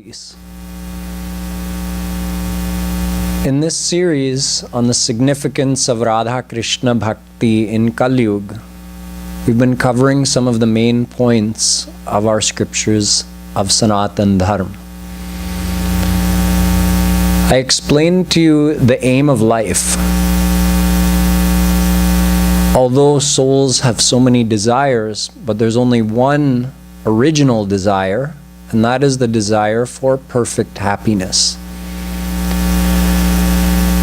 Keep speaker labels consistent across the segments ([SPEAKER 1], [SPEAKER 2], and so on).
[SPEAKER 1] devotees. In this series on the significance of Radha Krishna Bhakti in Kaliyug, we've been covering some of the main points of our scriptures of Sanatan Dharma. I explained to you the aim of life. Although souls have so many desires, but there's only one original desire, and that is the desire for perfect happiness.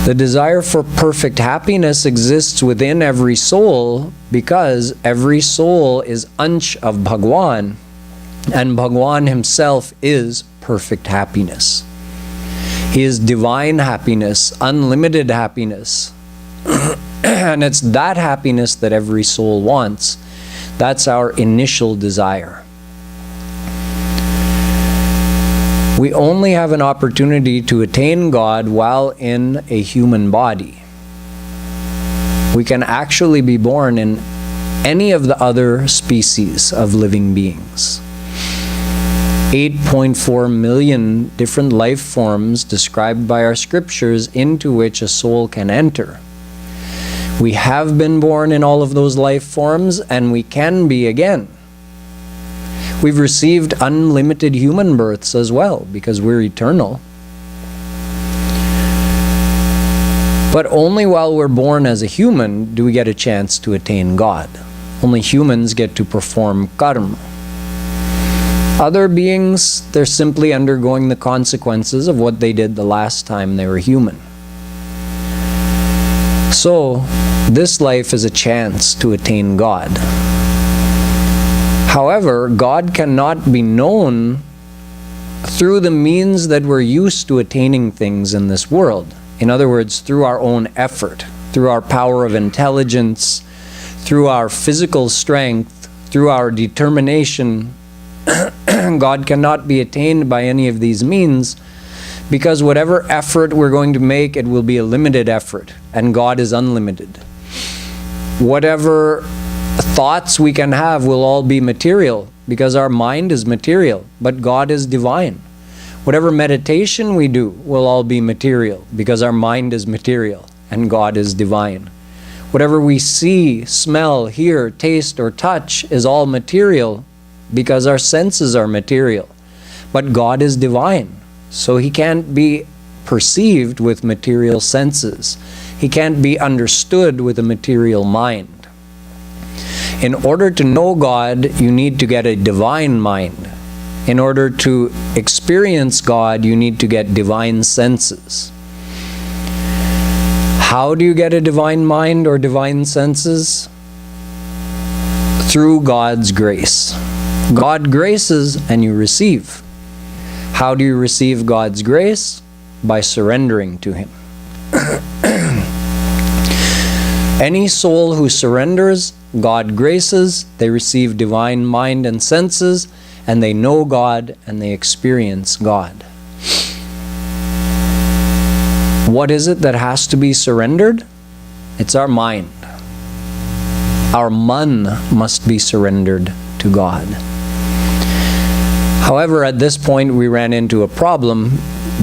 [SPEAKER 1] The desire for perfect happiness exists within every soul because every soul is Ansh of Bhagwan, and Bhagwan himself is perfect happiness. He is divine happiness, unlimited happiness. And it's that happiness that every soul wants. That's our initial desire. We only have an opportunity to attain God while in a human body. We can actually be born in any of the other species of living beings. 8.4 million different life forms described by our scriptures into which a soul can enter. We have been born in all of those life forms, and we can be again. We've received unlimited human births as well, because we're eternal. But only while we're born as a human do we get a chance to attain God. Only humans get to perform karma. Other beings, they're simply undergoing the consequences of what they did the last time they were human. So, this life is a chance to attain God. However, God cannot be known through the means that we're used to attaining things in this world. In other words, through our own effort, through our power of intelligence, through our physical strength, through our determination. God cannot be attained by any of these means, because whatever effort we're going to make, it will be a limited effort, and God is unlimited. Whatever thoughts we can have will all be material, because our mind is material, but God is divine. Whatever meditation we do will all be material, because our mind is material, and God is divine. Whatever we see, smell, hear, taste, or touch is all material, because our senses are material. But God is divine, so He can't be perceived with material senses. He can't be understood with a material mind. In order to know God, you need to get a divine mind. In order to experience God, you need to get divine senses. How do you get a divine mind or divine senses? Through God's grace. God graces and you receive. How do you receive God's grace? By surrendering to Him. Any soul who surrenders, God graces, they receive divine mind and senses, and they know God and they experience God. What is it that has to be surrendered? It's our mind. Our man must be surrendered to God. However, at this point we ran into a problem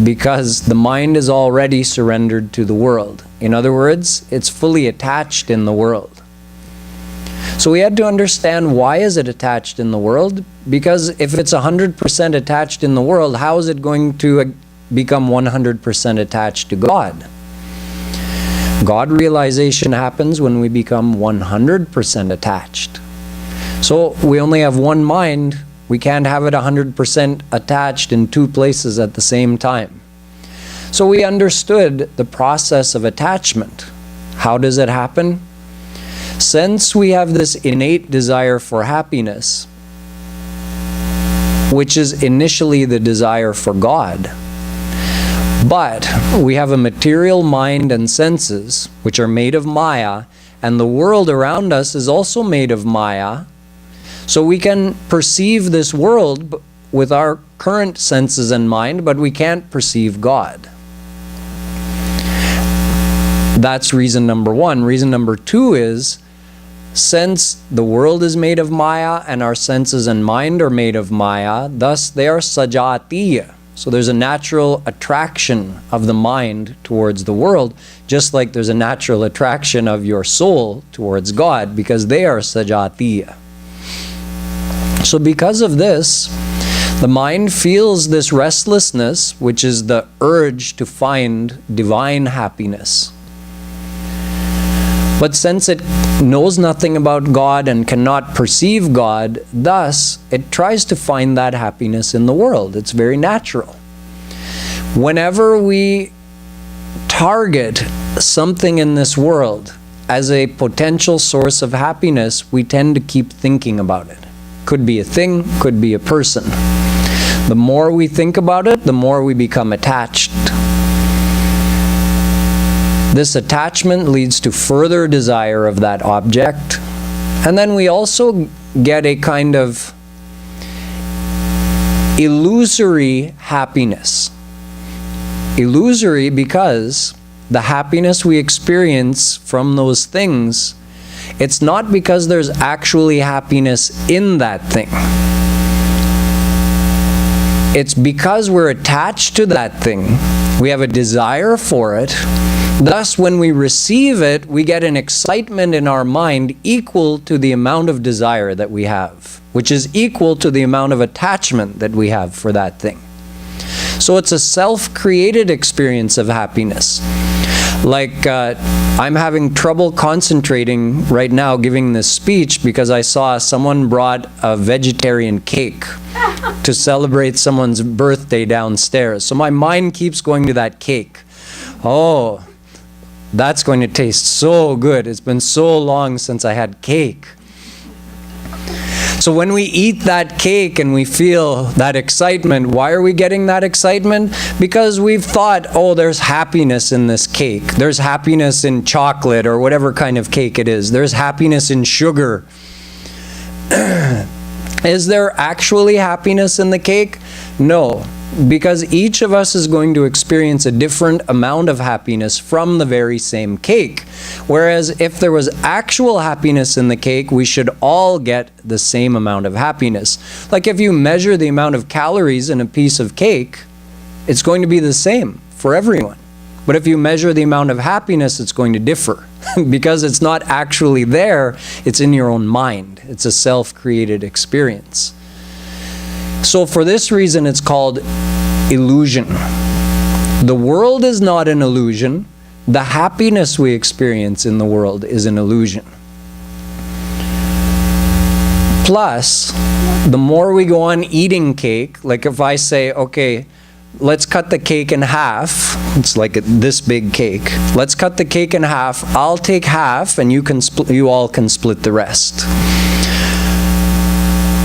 [SPEAKER 1] because the mind is already surrendered to the world. In other words, it's fully attached in the world. So we had to understand, why is it attached in the world? Because if it's 100% attached in the world, how is it going to become 100% attached to God? God realization happens when we become 100% attached. So we only have one mind. We can't have it 100% attached in two places at the same time. So we understood the process of attachment. How does it happen? Since we have this innate desire for happiness, which is initially the desire for God, but we have a material mind and senses, which are made of Maya, and the world around us is also made of Maya, so we can perceive this world with our current senses and mind, but we can't perceive God. That's reason number one. Reason number two is, since the world is made of Maya and our senses and mind are made of Maya, thus they are sajatiya. So there's a natural attraction of the mind towards the world, just like there's a natural attraction of your soul towards God, because they are sajatiya. So because of this, the mind feels this restlessness, which is the urge to find divine happiness. But since it knows nothing about God and cannot perceive God, thus it tries to find that happiness in the world. It's very natural. Whenever we target something in this world as a potential source of happiness, we tend to keep thinking about it. Could be a thing, could be a person. The more we think about it, the more we become attached. This attachment leads to further desire of that object. And then we also get a kind of illusory happiness. Illusory because the happiness we experience from those things, it's not because there's actually happiness in that thing. It's because we're attached to that thing. We have a desire for it. Thus, when we receive it, we get an excitement in our mind equal to the amount of desire that we have, which is equal to the amount of attachment that we have for that thing. So it's a self-created experience of happiness. Like, I'm having trouble concentrating right now giving this speech because I saw someone brought a vegetarian cake to celebrate someone's birthday downstairs. So my mind keeps going to that cake. Oh, that's going to taste so good. It's been so long since I had cake. So when we eat that cake and we feel that excitement, why are we getting that excitement? Because we've thought, oh, there's happiness in this cake. There's happiness in chocolate or whatever kind of cake it is. There's happiness in sugar. Is there actually happiness in the cake? No, because each of us is going to experience a different amount of happiness from the very same cake. Whereas if there was actual happiness in the cake, we should all get the same amount of happiness. Like if you measure the amount of calories in a piece of cake, it's going to be the same for everyone. But if you measure the amount of happiness, it's going to differ. Because it's not actually there, it's in your own mind. It's a self-created experience. So for this reason, it's called illusion. The world is not an illusion. The happiness we experience in the world is an illusion. Plus, the more we go on eating cake, like if I say, okay, let's cut the cake in half. It's like this big cake. Let's cut the cake in half. I'll take half, and you all can split the rest.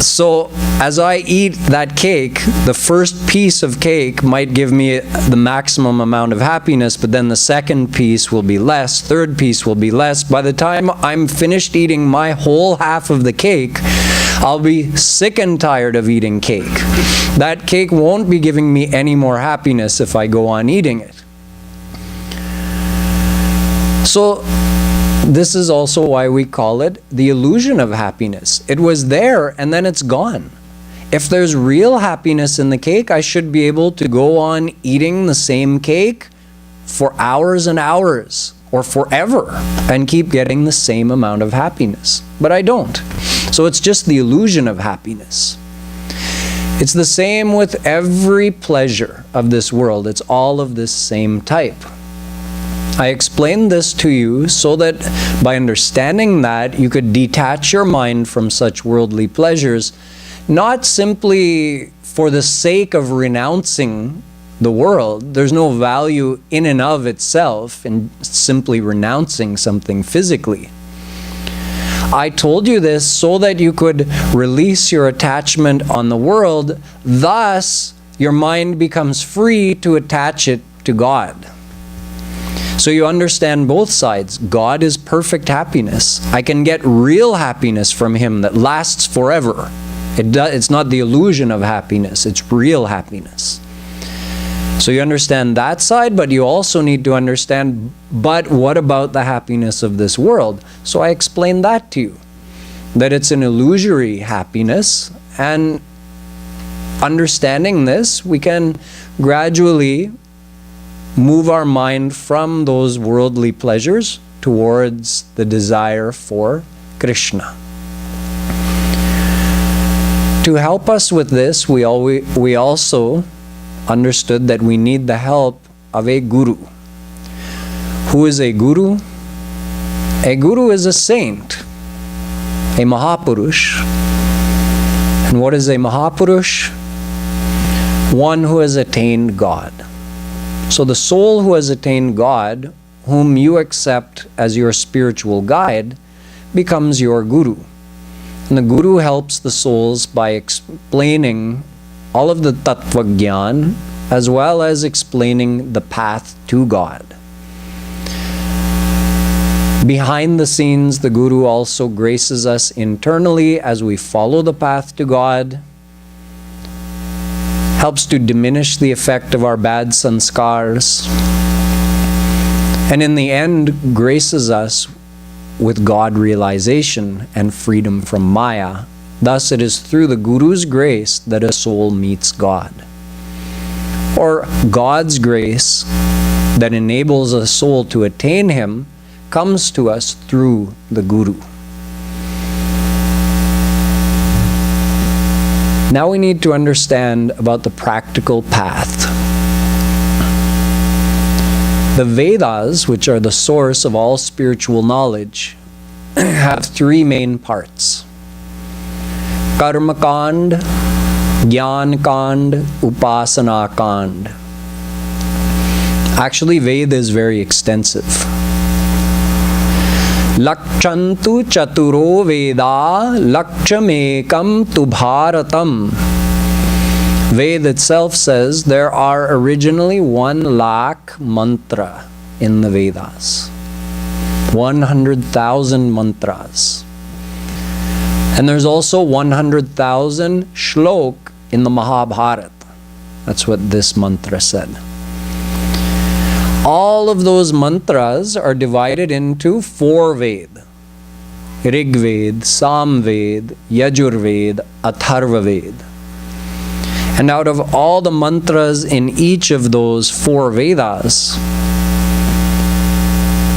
[SPEAKER 1] So as I eat that cake, the first piece of cake might give me the maximum amount of happiness, but then the second piece will be less, third piece will be less. By the time I'm finished eating my whole half of the cake, I'll be sick and tired of eating cake. That cake won't be giving me any more happiness if I go on eating it. So this is also why we call it the illusion of happiness. It was there and then it's gone. If there's real happiness in the cake, I should be able to go on eating the same cake for hours and hours or forever and keep getting the same amount of happiness. But I don't. So it's just the illusion of happiness. It's the same with every pleasure of this world. It's all of this same type. I explained this to you so that by understanding that, you could detach your mind from such worldly pleasures, not simply for the sake of renouncing the world. There's no value in and of itself in simply renouncing something physically. I told you this so that you could release your attachment on the world. Thus, your mind becomes free to attach it to God. So you understand both sides. God is perfect happiness. I can get real happiness from Him that lasts forever. It's not the illusion of happiness, it's real happiness. So you understand that side, but you also need to understand, but what about the happiness of this world? So I explained that to you, that it's an illusory happiness, and understanding this, we can gradually move our mind from those worldly pleasures towards the desire for Krishna. To help us with this, we also understood that we need the help of a guru. Who is a guru? A guru is a saint, a Mahapurush. And what is a Mahapurush? One who has attained God. So the soul who has attained God, whom you accept as your spiritual guide, becomes your guru. And the guru helps the souls by explaining all of the tattva gyan, as well as explaining the path to God. Behind the scenes, the guru also graces us internally as we follow the path to God, helps to diminish the effect of our bad sanskars, and in the end graces us with God realization and freedom from Maya. Thus it is through the Guru's grace that a soul meets God. Or God's grace that enables a soul to attain Him comes to us through the Guru. Now we need to understand about the practical path. The Vedas, which are the source of all spiritual knowledge, have three main parts: Karma Kand, Jnana Kand, Upasana Kand. Actually, Veda is very extensive. Lakchantu Chaturo Veda, Lakchamekam tu Bharatam. Veda itself says there are originally 1 lakh mantra in the Vedas. 100,000 mantras. And there's also 100,000 shlok in the Mahabharata. That's what this mantra said. All of those mantras are divided into 4 Ved: Rig Ved, Sam Ved, Yajur Ved, Atharva Ved. And out of all the mantras in each of those 4 Vedas,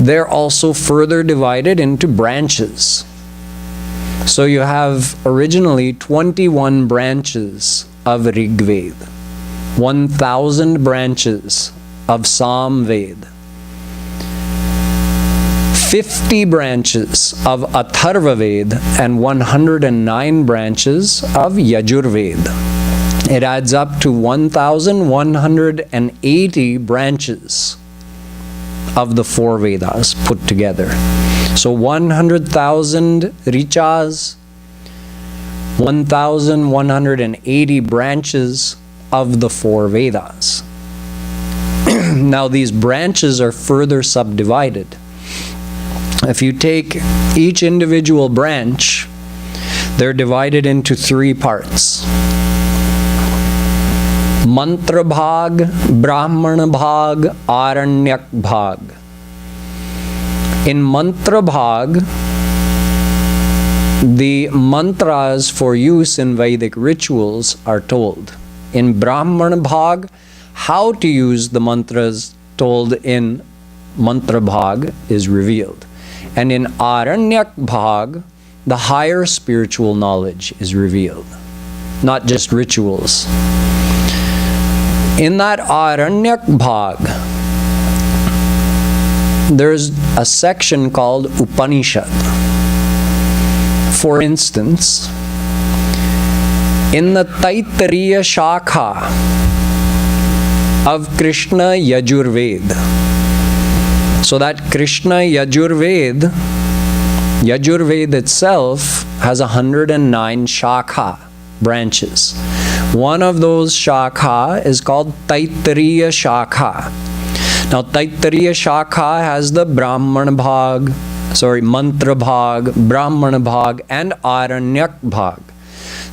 [SPEAKER 1] they're also further divided into branches. So you have originally 21 branches of Rig Ved, 1,000 branches of Sam Ved, 50 branches of Atharva Ved, and 109 branches of Yajur Ved. It adds up to 1,180 branches of the 4 Vedas put together. So 100,000 richas, 1,180 branches of the 4 Vedas. Now these branches are further subdivided. If you take each individual branch, they're divided into 3 parts: Mantra Bhag, Brahmana Bhag, Aranyak Bhag. In Mantra Bhag, the mantras for use in Vedic rituals are told. In Brahmana Bhag, how to use the mantras told in Mantra Bhag is revealed. And in Aranyak Bhag, the higher spiritual knowledge is revealed, not just rituals. In that Aranyak Bhag, there's a section called Upanishad. For instance, in the Taittiriya Shakha of Krishna Yajur Ved, so that Krishna Yajur Ved itself has 109 Shakha branches. One of those Shakha is called Taittiriya Shakha. Now Taittiriya Shakha has the Mantra Bhag, Brahmana Bhag, and Aranyak Bhag.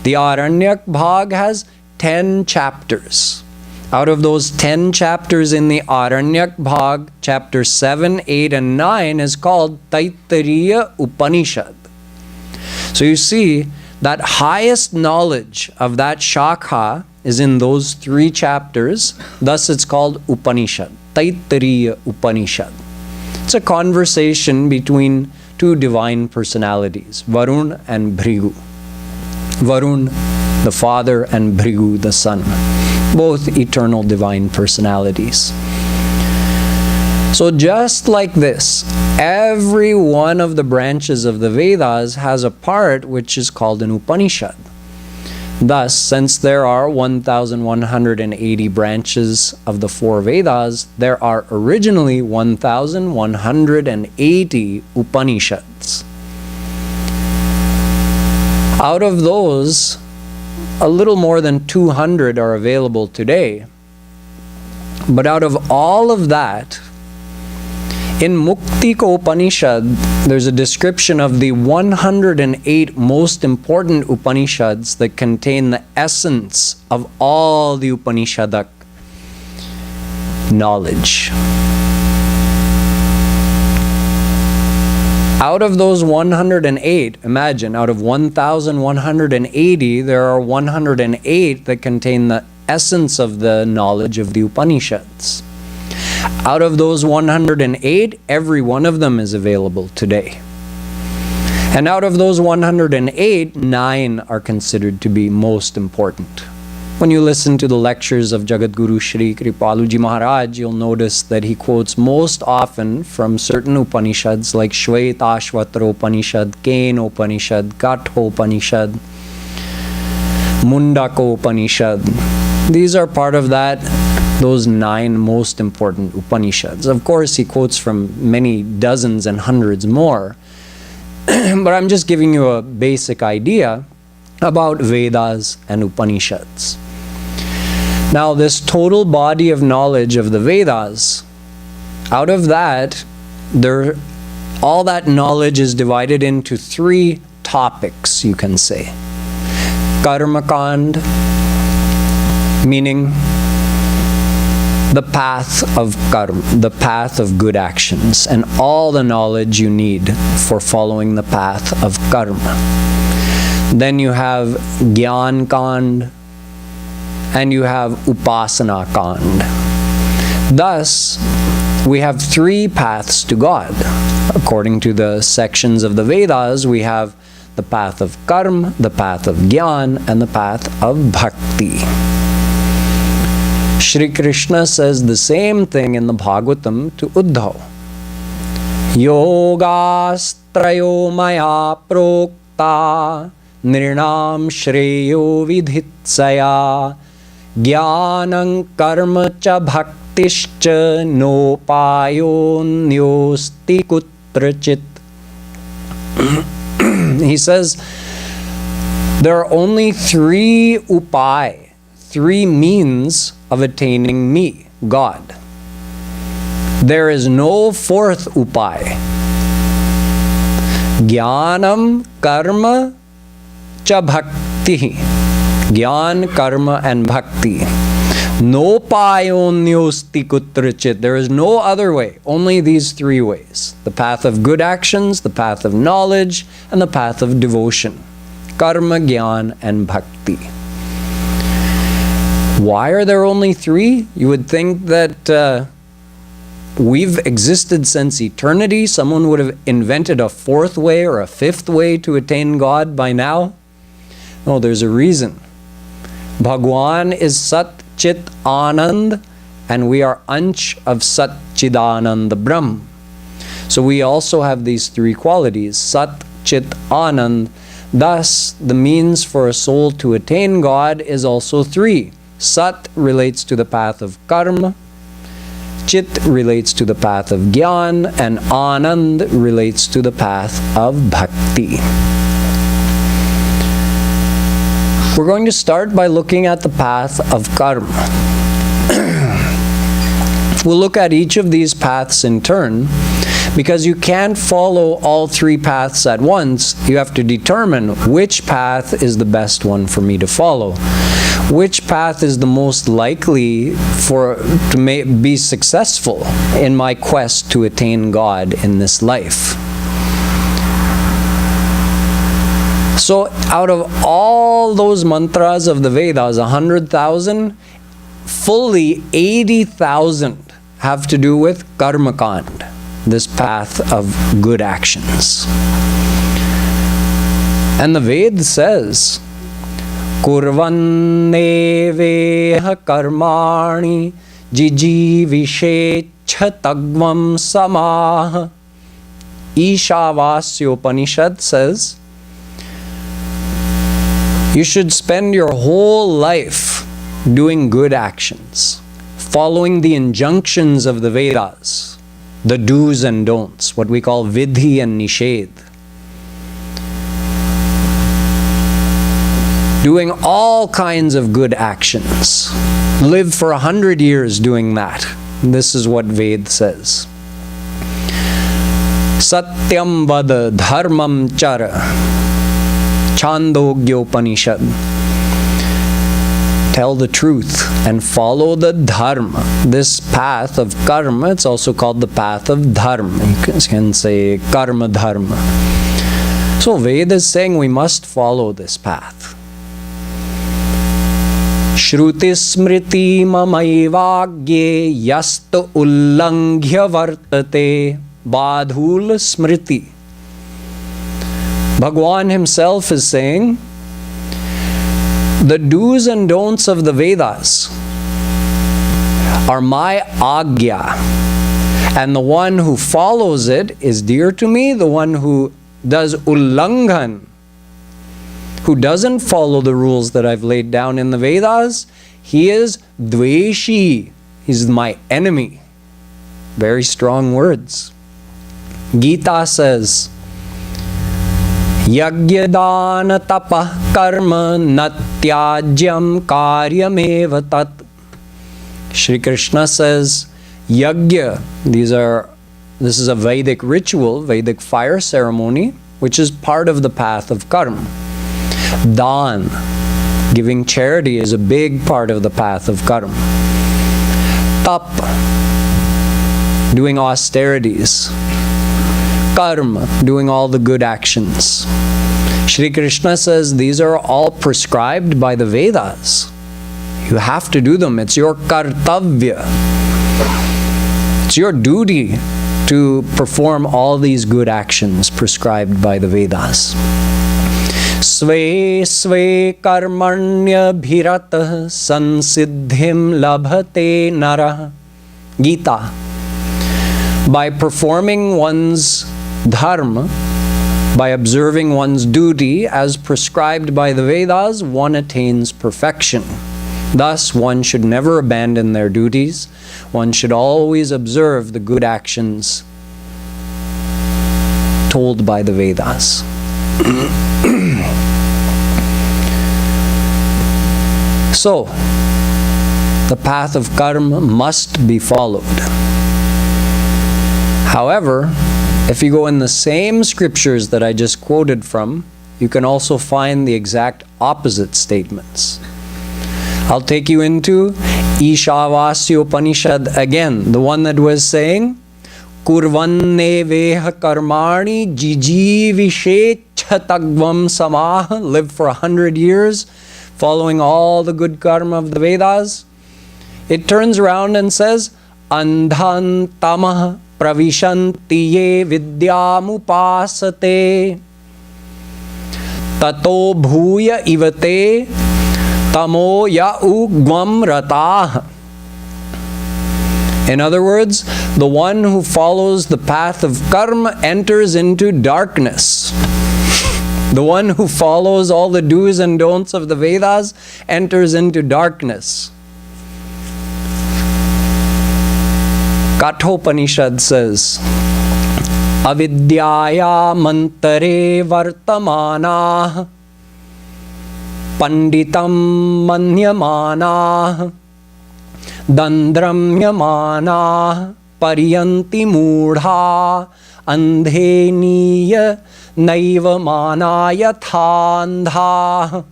[SPEAKER 1] The Aranyak Bhag has 10 chapters. Out of those 10 chapters in the Aranyak Bhag, chapter 7, 8, and 9 is called Taittiriya Upanishad. So you see, That highest knowledge of that Shakha is in those 3 chapters. Thus it's called Upanishad, Taittiriya Upanishad. It's a conversation between 2 divine personalities, Varun and Bhrigu. Varun, the father, and Bhrigu, the son. Both eternal divine personalities. So just like this, every one of the branches of the Vedas has a part which is called an Upanishad. Thus, since there are 1,180 branches of the 4 Vedas, there are originally 1,180 Upanishads. Out of those, a little more than 200 are available today. But out of all of that, in Muktika Upanishad, there's a description of the 108 most important Upanishads that contain the essence of all the Upanishadic knowledge. Out of those 108, imagine, out of 1,180, there are 108 that contain the essence of the knowledge of the Upanishads. Out of those 108, every one of them is available today. And out of those 108, 9 are considered to be most important. When you listen to the lectures of Jagadguru Shree Kripaluji Maharaj, you'll notice that he quotes most often from certain Upanishads like Shvetashvatra Upanishad, Kena Upanishad, Katha Upanishad, Mundaka Upanishad. These are part of those 9 most important Upanishads. Of course, he quotes from many dozens and hundreds more, but I'm just giving you a basic idea about Vedas and Upanishads. Now, this total body of knowledge of the Vedas, out of that, all that knowledge is divided into 3 topics, you can say. Karmakand, meaning the path of karma, the path of good actions, and all the knowledge you need for following the path of karma. Then you have Gyan Kand, and you have Upasana Kand. Thus, we have 3 paths to God. According to the sections of the Vedas, we have the path of Karma, the path of Gyan, and the path of Bhakti. Shri Krishna says the same thing in the Bhagavatam to Uddhav. Yogastrayo maya prokta nirnam shreyo vidhitsaya jnanam karma cha bhaktischa nopayo nyosti kutrachit. He says there are only 3 upay, 3 means of attaining me, God. There is no 4th upay. Jnanam, karma, cha bhakti. Jnana, karma, and bhakti. No payonyosti kutrachit. There is no other way. Only these 3 ways. The path of good actions, the path of knowledge, and the path of devotion. Karma, jnana, and bhakti. Why are there only 3? You would think that we've existed since eternity. Someone would have invented a 4th way or a 5th way to attain God by now. No, there's a reason. Bhagwan is Sat Chit Anand, and we are Ansh of Sat Chidananda Brahm. So we also have these 3 qualities, Sat Chit Anand. Thus, the means for a soul to attain God is also 3. Sat relates to the path of karma, Chit relates to the path of Gyan, and Anand relates to the path of Bhakti. We're going to start by looking at the path of karma. We'll look at each of these paths in turn, because you can't follow all 3 paths at once. You have to determine which path is the best one for me to follow. Which path is the most likely to be successful in my quest to attain God in this life? So out of all those mantras of the Vedas, 100,000, fully 80,000 have to do with karmakand, this path of good actions. And the Ved says, Kurvanneveha karmani jijivishechhatagvam samah. Ishavasyopanishad says, you should spend your whole life doing good actions, following the injunctions of the Vedas, the do's and don'ts, what we call vidhi and nishedh. Doing all kinds of good actions. Live for 100 years doing that. This is what Ved says. Satyam vada dharmam chara. Chandogyopanishad. Tell the truth and follow the dharma. This path of karma, it's also called the path of dharma. You can say karma dharma. So Ved is saying we must follow this path. Shruti smriti mamaivagye yasta ullanghya vartate badhul smriti. Bhagwan himself is saying, the do's and don'ts of the Vedas are my agya, and the one who follows it is dear to me. The one who does ullanghan, who doesn't follow the rules that I've laid down in the Vedas, he is dveshi. He's my enemy. Very strong words. Gita says, Yagyadana tapah karma natyajyam karyameva tat. Shri Krishna says, Yagya, this is a Vedic ritual, Vedic fire ceremony, which is part of the path of karma. Dan, giving charity, is a big part of the path of karma. Tap, doing austerities. Karma, doing all the good actions. Shri Krishna says these are all prescribed by the Vedas. You have to do them. It's your kartavya. It's your duty to perform all these good actions prescribed by the Vedas. Sve sve karmanya bhiratah sansiddhim labhate nara. Gita. By performing one's dharma, by observing one's duty as prescribed by the Vedas, one attains perfection. Thus, one should never abandon their duties. One should always observe the good actions told by the Vedas. So, the path of karma must be followed. However, if you go in the same scriptures that I just quoted from, you can also find the exact opposite statements. I'll take you into Ishavasyopanishad again, the one that was saying, Kurvanne veha karmani jijivishechatagvam samah, live for 100 years, following all the good karma of the Vedas. It turns around and says, Andhan tamah pravishanti ye vidyamupasate tato bhuya ivate tamo ya'u gvam ratah. In other words, the one who follows the path of karma enters into darkness. The one who follows all the do's and don'ts of the Vedas enters into darkness. Kathopanishad says, Avidyaya mantare vartamana panditam manyamana dandramyamana pariyanti mudha andheniya naiva manaya thandha.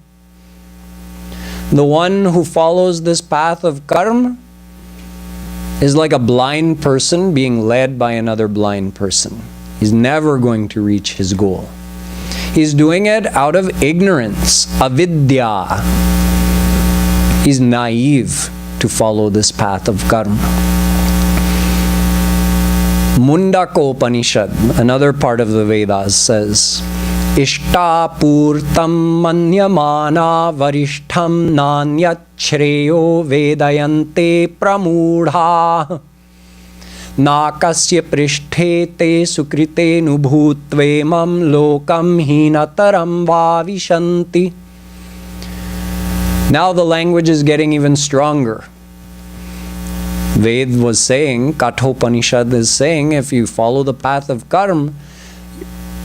[SPEAKER 1] The one who follows this path of karma is like a blind person being led by another blind person. He's never going to reach his goal. He's doing it out of ignorance, avidya. He's naive to follow this path of karma. Mundaka Upanishad, another part of the Vedas, says, Ishtapurtam manyamana varishtham nanyat shreyo vedayante pramudha nakasya prishthe te sukrite nubhutvemam lokam hinataram vavishanti. Now the language is getting even stronger. Ved was saying, Kathopanishad is saying, if you follow the path of karma,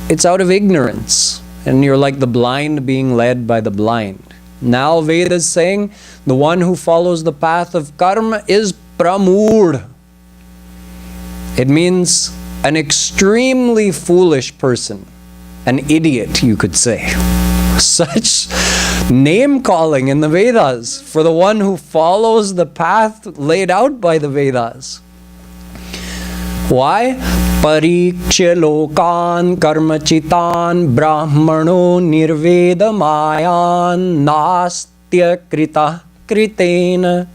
[SPEAKER 1] it's out of ignorance, and you're like the blind being led by the blind. Now Veda is saying, the one who follows the path of karma is pramud. It means an extremely foolish person, an idiot, you could say. Such name calling in the Vedas for the one who follows the path laid out by the Vedas. Why? Parikshya lokan karmachitan brahmano nirvedamayan nastya krita kritena.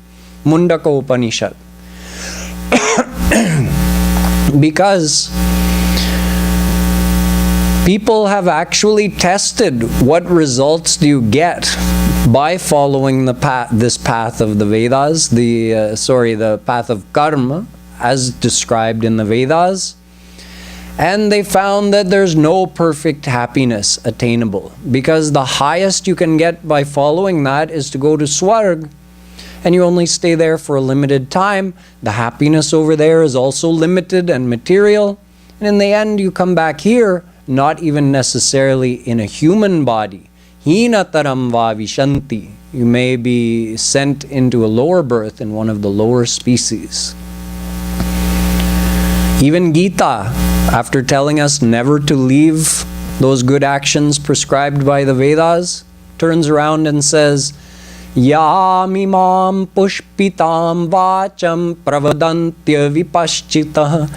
[SPEAKER 1] Mundaka Upanishad. Because people have actually tested what results do you get by following this path of the Vedas, the path of karma, as described in the Vedas, and they found that there's no perfect happiness attainable, because the highest you can get by following that is to go to Swarg, and you only stay there for a limited time. The happiness over there is also limited and material, and in the end you come back here, not even necessarily in a human body. Hinataram vavishanti. You may be sent into a lower birth in one of the lower species. Even Gita, after telling us never to leave those good actions prescribed by the Vedas, turns around and says, Yamimam pushpitam vacham pravadantya vipaschitah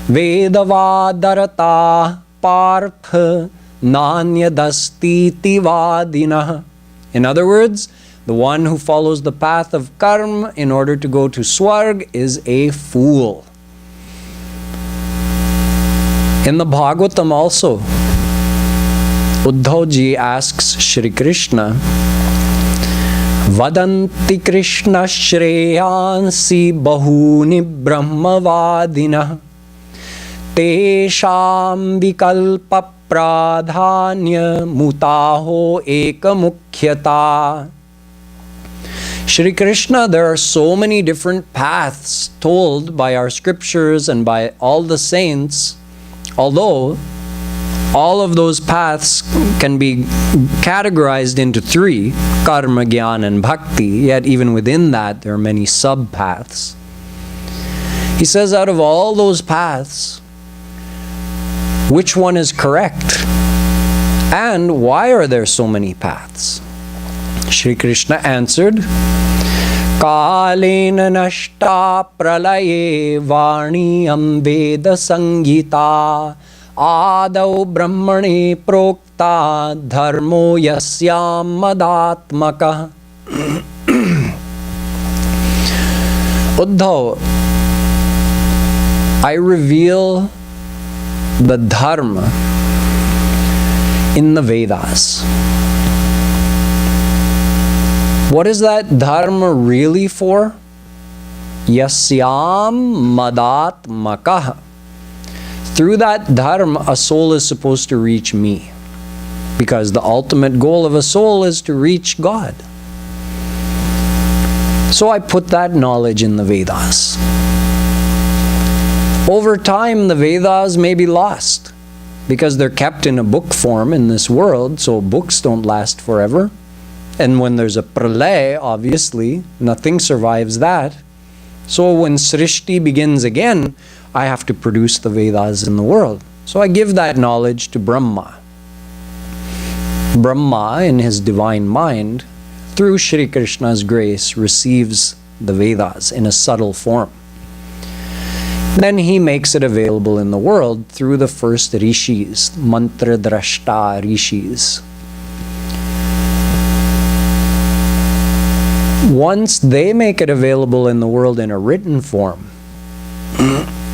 [SPEAKER 1] vedavadarata partha nanyadastiti vadinah. In other words, the one who follows the path of karma in order to go to Swarg is a fool. In the Bhagavatam also, Uddhavji asks Shri Krishna, Vadanti Krishna Shreyansi Bahuni Brahmavadinah Tesham Vikalpa Pradhanya Mutaho Eka Mukhyata. Shri Krishna, there are so many different paths told by our scriptures and by all the saints, although all of those paths can be categorized into three, karma, jnana, and bhakti, yet even within that there are many sub-paths. He says, out of all those paths, which one is correct? And why are there so many paths? Shri Krishna answered, Kalena nashta pralaye varniyam veda sangita Adau brahmane prokta dharmo yasyam madatmaka. Uddhav, I reveal the dharma in the Vedas. What is that dharma really for? Yasyam madatmaka. Through that dharma, a soul is supposed to reach me, because the ultimate goal of a soul is to reach God. So I put that knowledge in the Vedas. Over time, the Vedas may be lost, because they're kept in a book form in this world, so books don't last forever. And when there's a pralay, obviously, nothing survives that. So when Srishti begins again, I have to produce the Vedas in the world. So I give that knowledge to Brahma. Brahma, in his divine mind, through Shri Krishna's grace, receives the Vedas in a subtle form. then he makes it available in the world through the first rishis, mantra drashta rishis. Once they make it available in the world in a written form,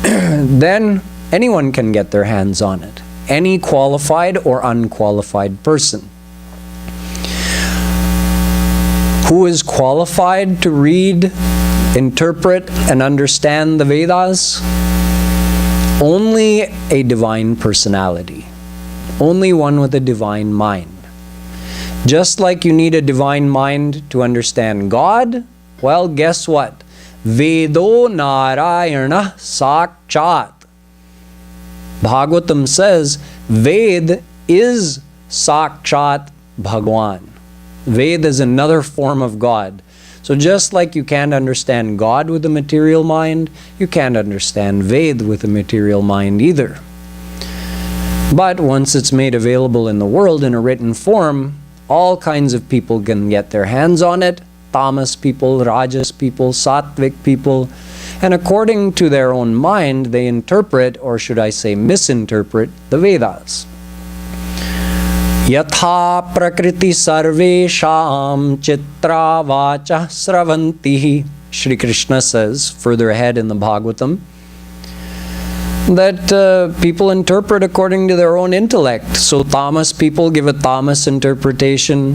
[SPEAKER 1] then anyone can get their hands on it. Any qualified or unqualified person. Who is qualified to read, interpret, and understand the Vedas? Only a divine personality. Only one with a divine mind. Just like you need a divine mind to understand God, well, guess what? Vedo Narayana Sakchat. Bhagavatam says, Ved is Sakchat Bhagwan. Ved is another form of God. So just like you can't understand God with a material mind, you can't understand Ved with a material mind either. But once it's made available in the world in a written form, all kinds of people can get their hands on it. Tamas people, Rajas people, Sattvic people. And according to their own mind, they interpret, or should I say misinterpret, the Vedas. Yatha prakriti sarvesham chitra vacha sravanti. Shri Krishna says, further ahead in the Bhagavatam, that people interpret according to their own intellect. So Tamas people give a Tamas interpretation,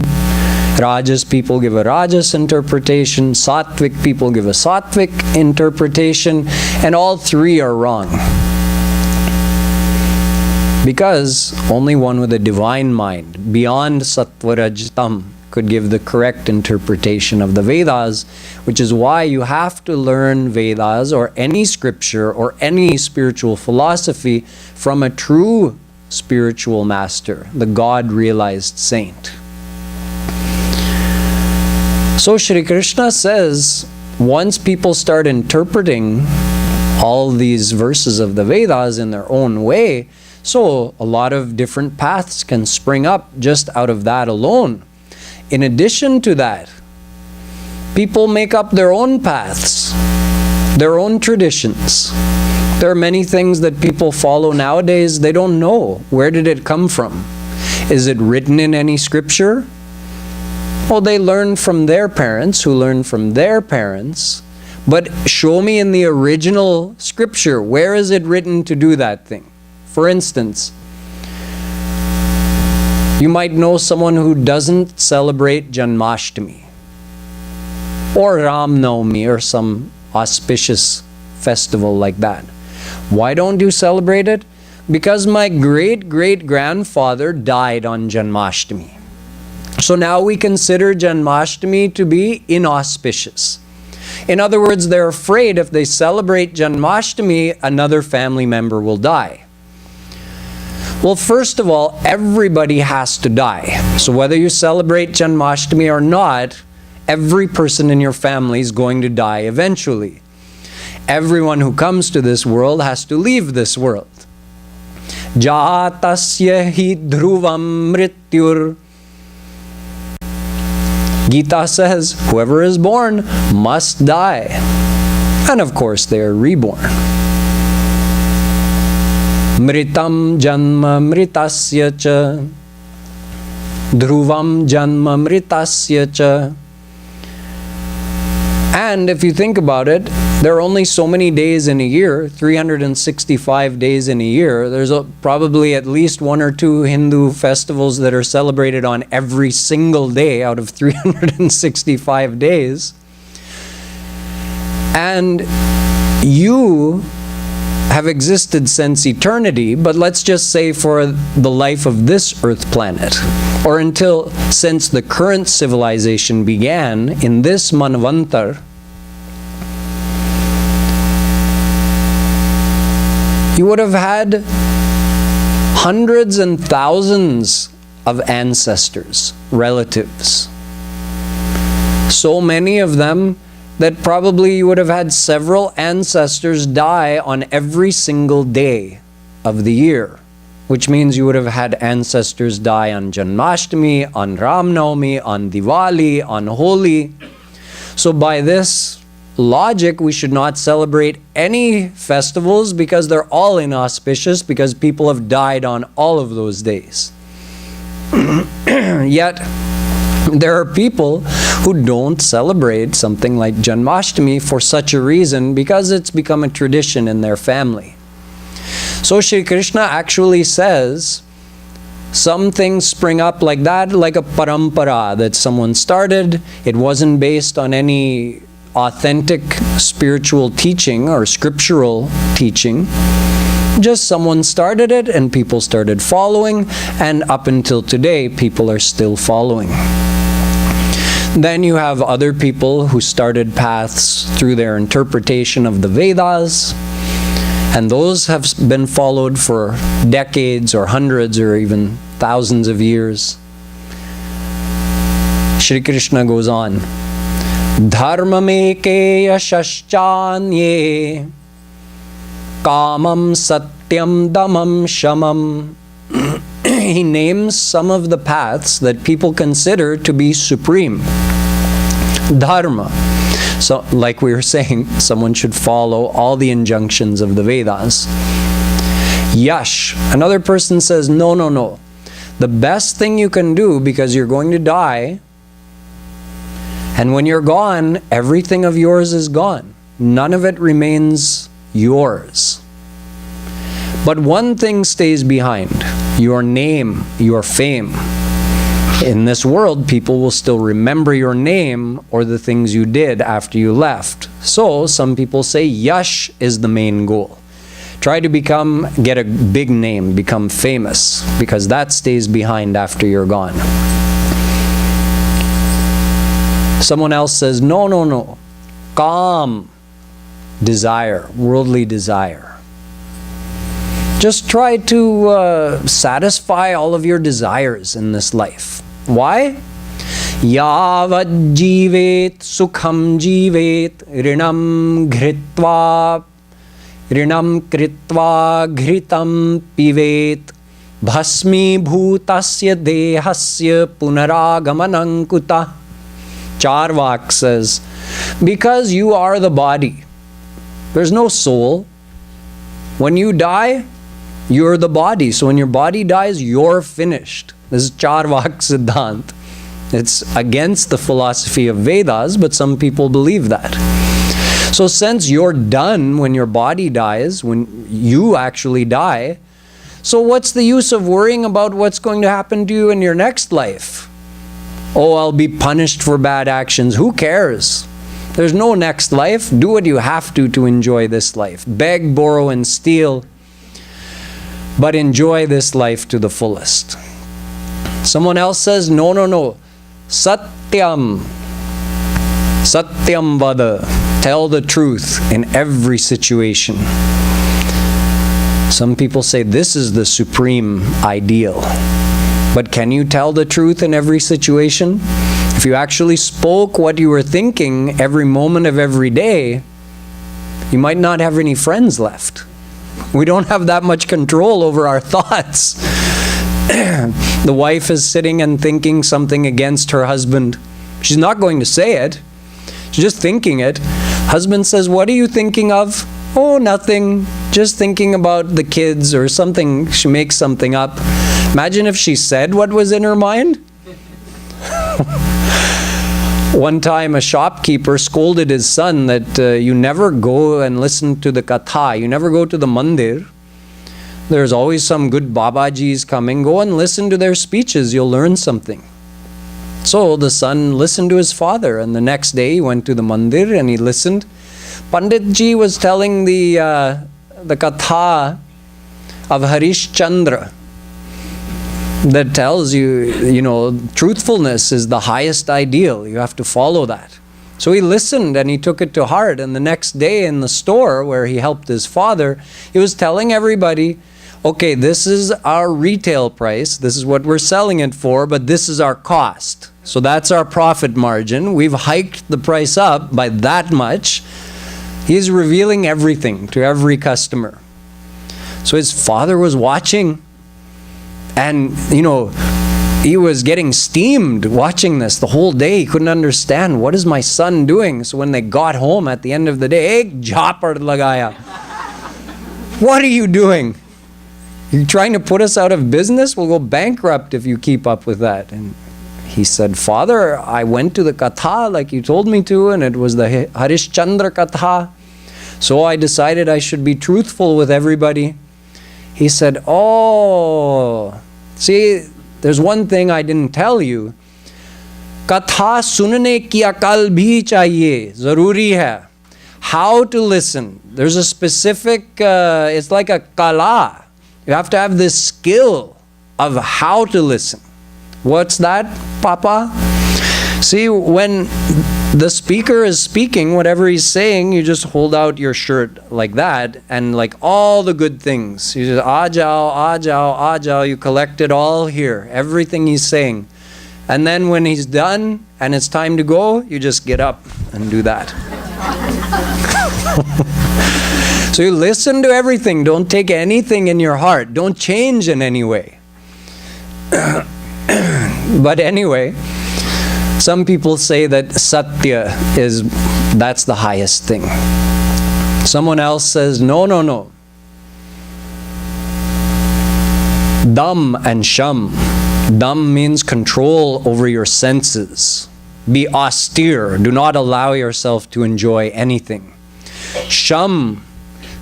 [SPEAKER 1] Rajas people give a Rajas interpretation, Sattvic people give a Sattvic interpretation, and all three are wrong. Because only one with a divine mind, beyond Sattva-Rajtam, could give the correct interpretation of the Vedas, which is why you have to learn Vedas or any scripture or any spiritual philosophy from a true spiritual master, the God-realized saint. So Shri Krishna says, once people start interpreting all these verses of the Vedas in their own way, so a lot of different paths can spring up just out of that alone. In addition to that, people make up their own paths, their own traditions. There are many things that people follow nowadays, they don't know. Where did it come from? Is it written in any scripture? Well, they learn from their parents, who learn from their parents. But show me in the original scripture, where is it written to do that thing? For instance, you might know someone who doesn't celebrate Janmashtami or Ram Navami or some auspicious festival like that. Why don't you celebrate it? Because my great-great-grandfather died on Janmashtami. So now we consider Janmashtami to be inauspicious. In other words, they're afraid if they celebrate Janmashtami, another family member will die. Well, first of all, everybody has to die. So whether you celebrate Janmashtami or not, every person in your family is going to die eventually. Everyone who comes to this world has to leave this world. Jatasya hi dhruvam mrityur. Gita says, whoever is born must die. And of course, they are reborn. Mritam janma mritasya cha. Dhruvam janma mritasya cha. And if you think about it, there are only so many days in a year, 365 days in a year. There's probably at least one or two Hindu festivals that are celebrated on every single day out of 365 days. And you have existed since eternity, but let's just say for the life of this earth planet, or since the current civilization began in this Manvantar, you would have had hundreds and thousands of ancestors, relatives. So many of them that probably you would have had several ancestors die on every single day of the year, which means you would have had ancestors die on Janmashtami, on Ram Navami, on Diwali, on Holi. So by this logic, we should not celebrate any festivals because they're all inauspicious, because people have died on all of those days. Yet, there are people who don't celebrate something like Janmashtami for such a reason, because it's become a tradition in their family. So Shri Krishna actually says, some things spring up like that, like a parampara that someone started. It wasn't based on any authentic spiritual teaching or scriptural teaching. Just someone started it and people started following, and up until today, people are still following. Then you have other people who started paths through their interpretation of the Vedas, and those have been followed for decades or hundreds or even thousands of years. Shri Krishna goes on, Dharmameke yashaschanye kamam satyam damam shamam. He names some of the paths that people consider to be supreme. Dharma. So, like we were saying, someone should follow all the injunctions of the Vedas. Yash. Another person says, no, no, no. The best thing you can do, because you're going to die, and when you're gone, everything of yours is gone. None of it remains yours. But one thing stays behind: your name, your fame. In this world, people will still remember your name or the things you did after you left. So, some people say yash is the main goal. Try to get a big name, become famous, because that stays behind after you're gone. Someone else says, no, no, no. Karm, desire, worldly desire. Just try to satisfy all of your desires in this life. Why? Yavad jivet sukham jivet rinam kritva ghritam pivet bhasmi bhutasya dehasya punaragamanankuta. Charvak says, because you are the body, there's no soul. When you die, you're the body. So when your body dies, you're finished. This is Charvak Siddhant. It's against the philosophy of Vedas, but some people believe that. So since you're done when your body dies, when you actually die, so what's the use of worrying about what's going to happen to you in your next life? Oh, I'll be punished for bad actions. Who cares? There's no next life. Do what you have to enjoy this life. Beg, borrow, and steal, but enjoy this life to the fullest. Someone else says, no, no, no. Satyam. Satyam vada. Tell the truth in every situation. Some people say this is the supreme ideal. But can you tell the truth in every situation? If you actually spoke what you were thinking every moment of every day, you might not have any friends left. We don't have that much control over our thoughts. The wife is sitting and thinking something against her husband. She's not going to say it. She's just thinking it. Husband says, what are you thinking of? Oh, nothing. Just thinking about the kids or something. She makes something up. Imagine if she said what was in her mind. One time a shopkeeper scolded his son that you never go and listen to the katha. You never go to the mandir. There's always some good babajis coming. Go and listen to their speeches. You'll learn something. So the son listened to his father, and the next day he went to the mandir and he listened. Panditji was telling the katha of Harish Chandra that tells you, truthfulness is the highest ideal. You have to follow that. So he listened and he took it to heart, and the next day in the store where he helped his father, he was telling everybody, okay, this is our retail price, this is what we're selling it for, but this is our cost. So that's our profit margin. We've hiked the price up by that much. He's revealing everything to every customer. So his father was watching, and he was getting steamed watching this the whole day. He couldn't understand, what is my son doing? So when they got home at the end of the day, ek jhapad lagaya. What are you doing? You're trying to put us out of business? We'll go bankrupt if you keep up with that. And he said, Father, I went to the katha like you told me to, and it was the Harishchandra katha. So I decided I should be truthful with everybody. He said, oh, see, there's one thing I didn't tell you. Katha sunne ki akal bhi chahiye, zaruri hai. How to listen. There's a specific, it's like a kala. You have to have this skill of how to listen. What's that, Papa? See, when the speaker is speaking, whatever he's saying, you just hold out your shirt like that, and like all the good things. You just, aa jao, you collect it all here, everything he's saying. And then when he's done and it's time to go, you just get up and do that. So you listen to everything. Don't take anything in your heart. Don't change in any way. But anyway, some people say that satya that's the highest thing. Someone else says, no. Dham and sham. Dham means control over your senses. Be austere. Do not allow yourself to enjoy anything. Sham,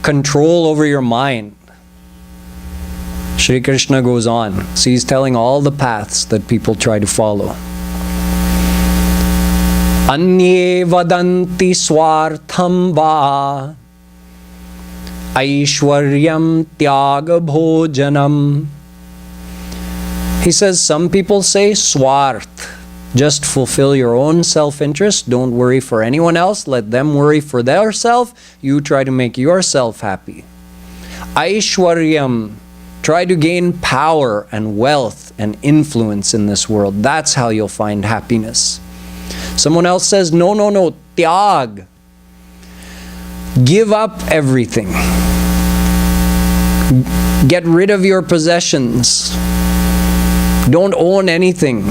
[SPEAKER 1] control over your mind. Shri Krishna goes on. So he's telling all the paths that people try to follow. Anye vadanti swartham va aishwaryam tyaga bhojanam. He says some people say swarth. Just fulfill your own self-interest. Don't worry for anyone else. Let them worry for their self. You try to make yourself happy. Aishwaryam. Try to gain power and wealth and influence in this world. That's how you'll find happiness. Someone else says, no. Tyag. Give up everything. Get rid of your possessions. Don't own anything.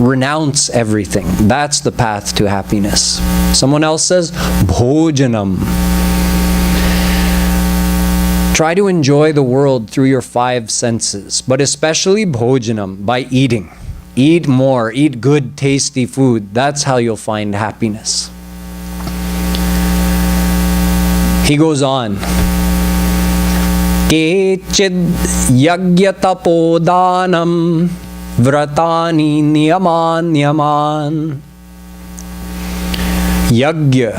[SPEAKER 1] Renounce everything. That's the path to happiness. Someone else says, bhojanam. Try to enjoy the world through your 5 senses, but especially bhojanam, by eating. Eat more, eat good, tasty food. That's how you'll find happiness. He goes on. Kechid yagya tapodanam vratani niyaman. Yagya,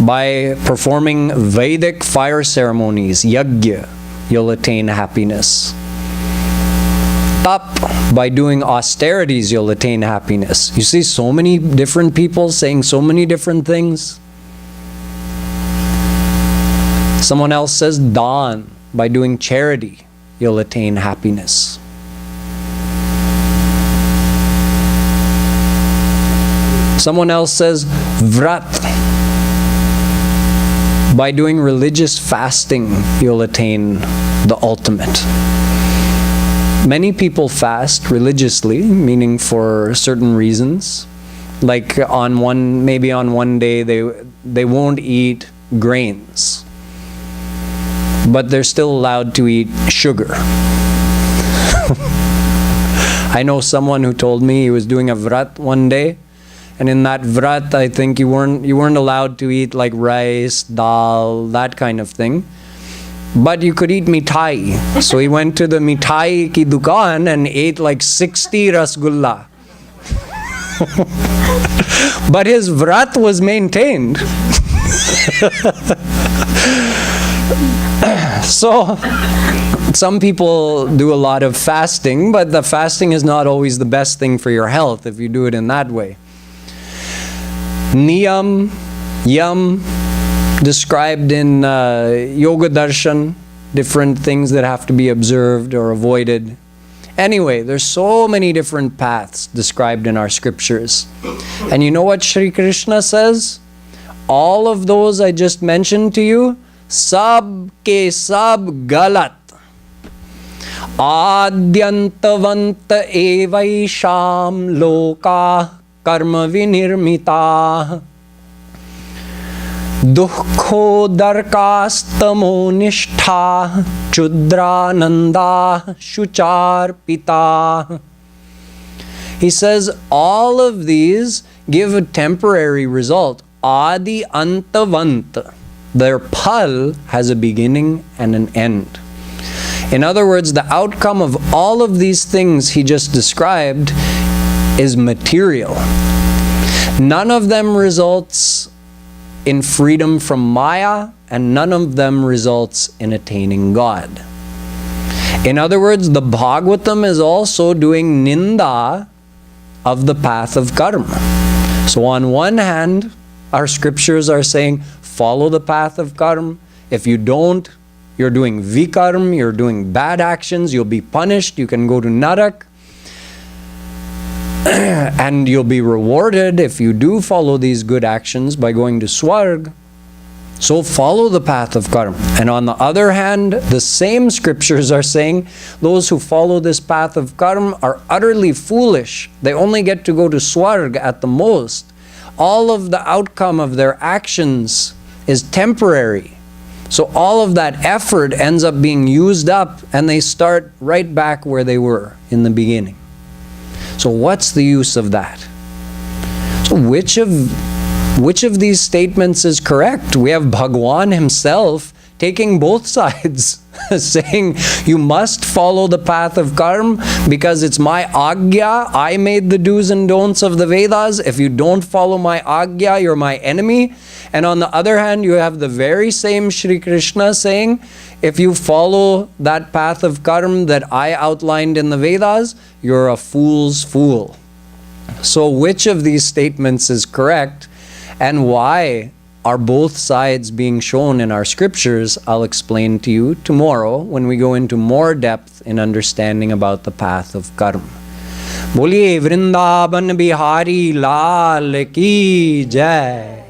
[SPEAKER 1] by performing Vedic fire ceremonies, yagya, you'll attain happiness. Tap, by doing austerities, you'll attain happiness. You see so many different people saying so many different things. Someone else says dan, by doing charity, you'll attain happiness. Someone else says vrat. By doing religious fasting, you'll attain the ultimate. Many people fast religiously, meaning for certain reasons. Like maybe on one day they won't eat grains, but they're still allowed to eat sugar. I know someone who told me he was doing a vrat one day. And in that vrat, I think you weren't allowed to eat like rice, dal, that kind of thing. But you could eat mithai. So he went to the mithai ki dukaan and ate like 60 rasgulla. But his vrat was maintained. So some people do a lot of fasting, but the fasting is not always the best thing for your health if you do it in that way. Niyam, yam, described in Yoga Darshan, different things that have to be observed or avoided. Anyway, there's so many different paths described in our scriptures. And you know what Shri Krishna says? All of those I just mentioned to you, sab ke sab galat. Adyantavanta evaisham loka karma vinirmita Dukkho darkastamo nishtha chudrananda shucharpita. He says all of these give a temporary result. Adi antavant. Their pal has a beginning and an end. In other words, the outcome of all of these things he just described is material. None of them results in freedom from Maya, and none of them results in attaining God. In other words, the Bhagavatam is also doing ninda of the path of karma. So on one hand, our scriptures are saying, follow the path of karma. If you don't, you're doing vikarma, you're doing bad actions, you'll be punished, you can go to narak. And you'll be rewarded if you do follow these good actions by going to Swarg. So follow the path of karma. And on the other hand, the same scriptures are saying those who follow this path of karma are utterly foolish. They only get to go to Swarg at the most. All of the outcome of their actions is temporary. So all of that effort ends up being used up and they start right back where they were in the beginning. So what's the use of that? So which of these statements is correct? We have Bhagwan himself taking both sides, saying you must follow the path of karma because it's my agya. I made the do's and don'ts of the Vedas. If you don't follow my agya, you're my enemy. And on the other hand, you have the very same Shri Krishna saying, if you follow that path of karma that I outlined in the Vedas, you're a fool's fool. So which of these statements is correct, and why are both sides being shown in our scriptures? I'll explain to you tomorrow when we go into more depth in understanding about the path of karma. Boliye Vrindavan Bihari Lal Ki Jai.